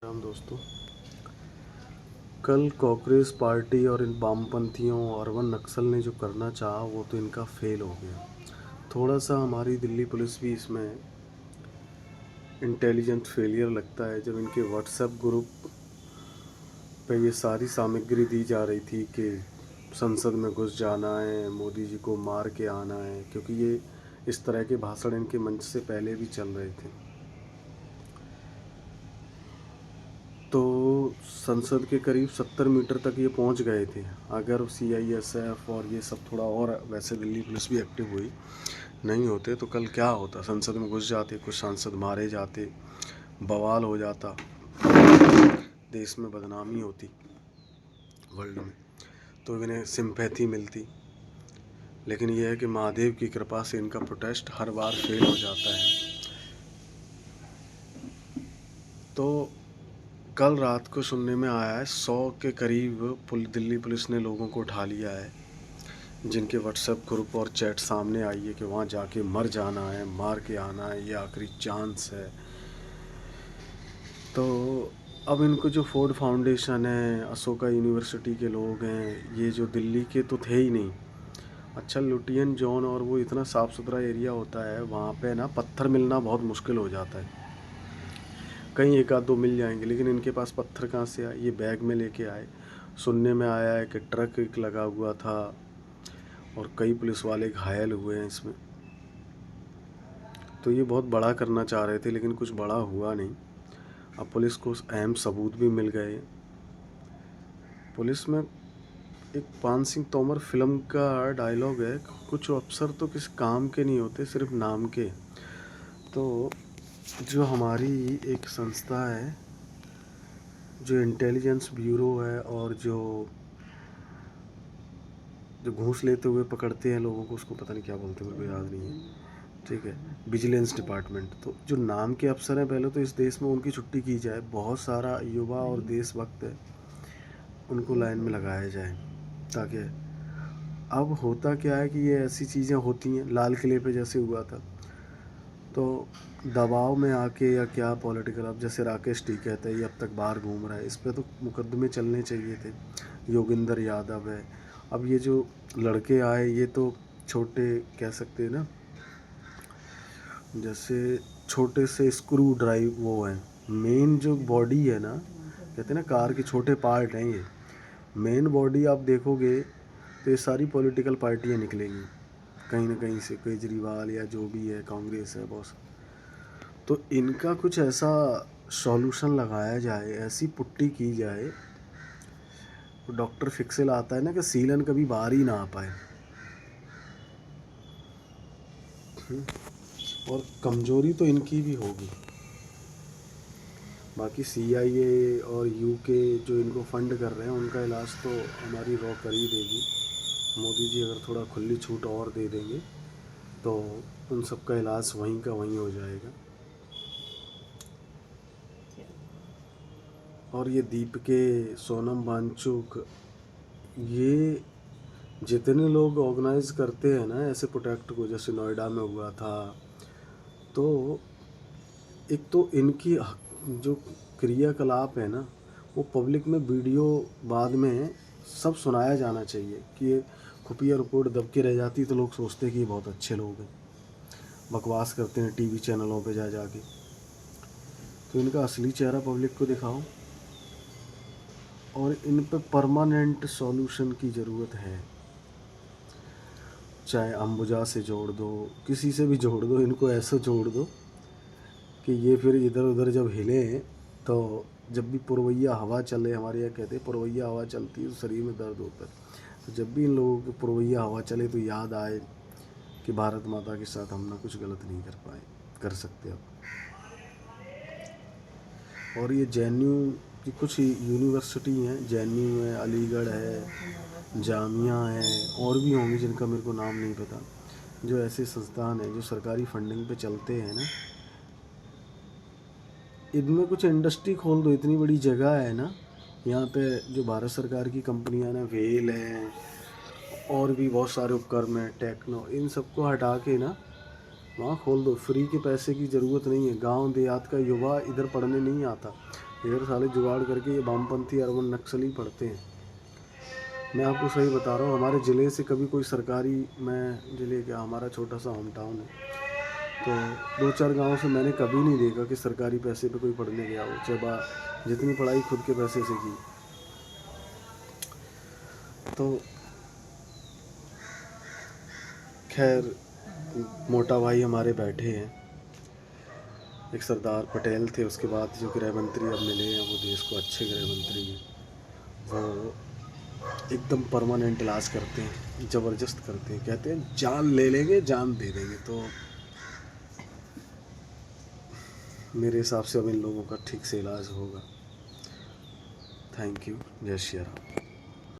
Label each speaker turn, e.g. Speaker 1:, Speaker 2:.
Speaker 1: राम दोस्तों, कल कांग्रेस पार्टी और इन वामपंथियों और अर्बन नक्सल ने जो करना चाहा वो तो इनका फेल हो गया। थोड़ा सा हमारी दिल्ली पुलिस भी इसमें इंटेलिजेंट फेलियर लगता है। जब इनके व्हाट्सएप ग्रुप पे ये सारी सामग्री दी जा रही थी कि संसद में घुस जाना है, मोदी जी को मार के आना है, क्योंकि ये इस तरह के भाषण इनके मंच से पहले भी चल रहे थे। तो संसद के करीब 70 मीटर तक ये पहुंच गए थे। अगर CISF और ये सब थोड़ा और वैसे दिल्ली पुलिस भी एक्टिव हुई नहीं होते तो कल क्या होता। संसद में घुस जाते, कुछ सांसद मारे जाते, बवाल हो जाता, देश में बदनामी होती, वर्ल्ड में, तो इन्हें सिंपैथी मिलती। लेकिन यह है कि महादेव की कृपा से इनका प्रोटेस्ट हर बार फेल हो जाता है। तो कल रात को सुनने में आया है 100 के करीब दिल्ली पुलिस ने लोगों को उठा लिया है, जिनके व्हाट्सएप ग्रुप और चैट सामने आई है कि वहाँ जाके मर जाना है, मार के आना है, ये आखिरी चांस है। तो अब इनको जो फोर्ड फाउंडेशन है, अशोका यूनिवर्सिटी के लोग हैं, ये जो दिल्ली के तो थे ही नहीं। अच्छा, लुटियन जोन और वो इतना साफ़ सुथरा एरिया होता है, वहाँ पे ना पत्थर मिलना बहुत मुश्किल हो जाता है। कहीं एक आध दो मिल जाएंगे, लेकिन इनके पास पत्थर कहाँ से आए? ये बैग में लेके आए। सुनने में आया है कि ट्रक एक लगा हुआ था और कई पुलिस वाले घायल हुए हैं इसमें। तो ये बहुत बड़ा करना चाह रहे थे, लेकिन कुछ बड़ा हुआ नहीं। अब पुलिस को अहम सबूत भी मिल गए। पुलिस में एक पान सिंह तोमर फिल्म का डायलॉग है, कुछ अफसर तो किसी काम के नहीं होते, सिर्फ नाम के। तो जो हमारी एक संस्था है, जो इंटेलिजेंस ब्यूरो है, और जो घूस लेते हुए पकड़ते हैं लोगों को, उसको पता नहीं क्या बोलते हैं, मेरे को याद नहीं है, ठीक है, विजिलेंस डिपार्टमेंट। तो जो नाम के अफसर हैं, पहले तो इस देश में उनकी छुट्टी की जाए। बहुत सारा युवा और देशभक्त है, उनको लाइन में लगाया जाए। ताकि अब होता क्या है कि ये ऐसी चीज़ें होती हैं, लाल किले पे जैसे हुआ था, तो दबाव में आके या क्या पॉलिटिकल, अब जैसे राकेश टीकैत है, ये अब तक बाहर घूम रहा है, इस पर तो मुकदमे चलने चाहिए थे। योगेंद्र यादव है। अब ये जो लड़के आए, ये तो छोटे कह सकते हैं ना, जैसे छोटे से स्क्रू ड्राइव वो है। मेन जो बॉडी है ना, कहते हैं ना कार के छोटे पार्ट हैं, ये मेन बॉडी आप देखोगे तो ये सारी पॉलिटिकल पार्टियां निकलेंगी कहीं ना कहीं से, केजरीवाल या जो भी है, कांग्रेस है, बॉस। तो इनका कुछ ऐसा सॉल्यूशन लगाया जाए, ऐसी पुट्टी की जाए, डॉक्टर फिक्सेल आता है ना, कि सीलन कभी बाहर ही ना आ पाए। और कमजोरी तो इनकी भी होगी। बाकी CIA और UK जो इनको फंड कर रहे हैं, उनका इलाज तो हमारी रॉ कर ही देगी। मोदी जी अगर थोड़ा खुली छूट और दे देंगे तो उन सब का इलाज वहीं का वहीं हो जाएगा। और ये दीपके, सोनम वांगचुक, ये जितने लोग ऑर्गेनाइज करते हैं ना ऐसे प्रोटेक्ट को, जैसे नोएडा में हुआ था, तो एक तो इनकी जो क्रियाकलाप है ना, वो पब्लिक में वीडियो बाद में सब सुनाया जाना चाहिए कि ये खुफिया रिपोर्ट दब के रह जाती तो लोग सोचते कि ये बहुत अच्छे लोग हैं, बकवास करते हैं TV चैनलों पे जा जाके। तो इनका असली चेहरा पब्लिक को दिखाओ, और इन पे परमानेंट सॉल्यूशन की ज़रूरत है। चाहे अंबुजा से जोड़ दो, किसी से भी जोड़ दो, इनको ऐसा जोड़ दो कि ये फिर इधर उधर जब हिले, तो जब भी पुरवैया हवा चले, हमारे यहाँ कहते हैं पुरवैया हवा चलती है तो शरीर में दर्द होता है, तो जब भी इन लोगों की पुरवैया हवा चले तो याद आए कि भारत माता के साथ हम ना कुछ गलत नहीं कर सकते अब। और ये JNU की कुछ यूनिवर्सिटी हैं, JNU है, अलीगढ़ है, जामिया है, और भी होंगी जिनका मेरे को नाम नहीं पता, जो ऐसे संस्थान हैं जो सरकारी फंडिंग पे चलते हैं ना, इनमें कुछ इंडस्ट्री खोल दो। इतनी बड़ी जगह है ना यहाँ पे, जो भारत सरकार की कंपनियां ना, वेल हैं और भी बहुत सारे उपक्रम हैं, टेक्नो, इन सबको हटा के ना वहाँ खोल दो। फ्री के पैसे की ज़रूरत नहीं है। गांव देहात का युवा इधर पढ़ने नहीं आता, इधर साले जुगाड़ करके ये वामपंथी अरबन नक्सली पढ़ते हैं। मैं आपको सही बता रहा हूँ, हमारे ज़िले से कभी कोई सरकारी, मैं ज़िले क्या, हमारा छोटा सा होम टाउन है, तो 2-4 गाँव से मैंने कभी नहीं देखा कि सरकारी पैसे पे कोई पढ़ने गया हो, चाहे जितनी पढ़ाई खुद के पैसे से की। तो खैर, मोटा भाई हमारे बैठे हैं, एक सरदार पटेल थे, उसके बाद जो गृह मंत्री अब मिले हैं वो देश को अच्छे गृह मंत्री हैं, वो एकदम परमानेंट इलाज करते हैं, ज़बरदस्त करते हैं, कहते हैं जान ले लेंगे जान दे देंगे। तो मेरे हिसाब से अब इन लोगों का ठीक से इलाज होगा। Thank you. जय श्री राम।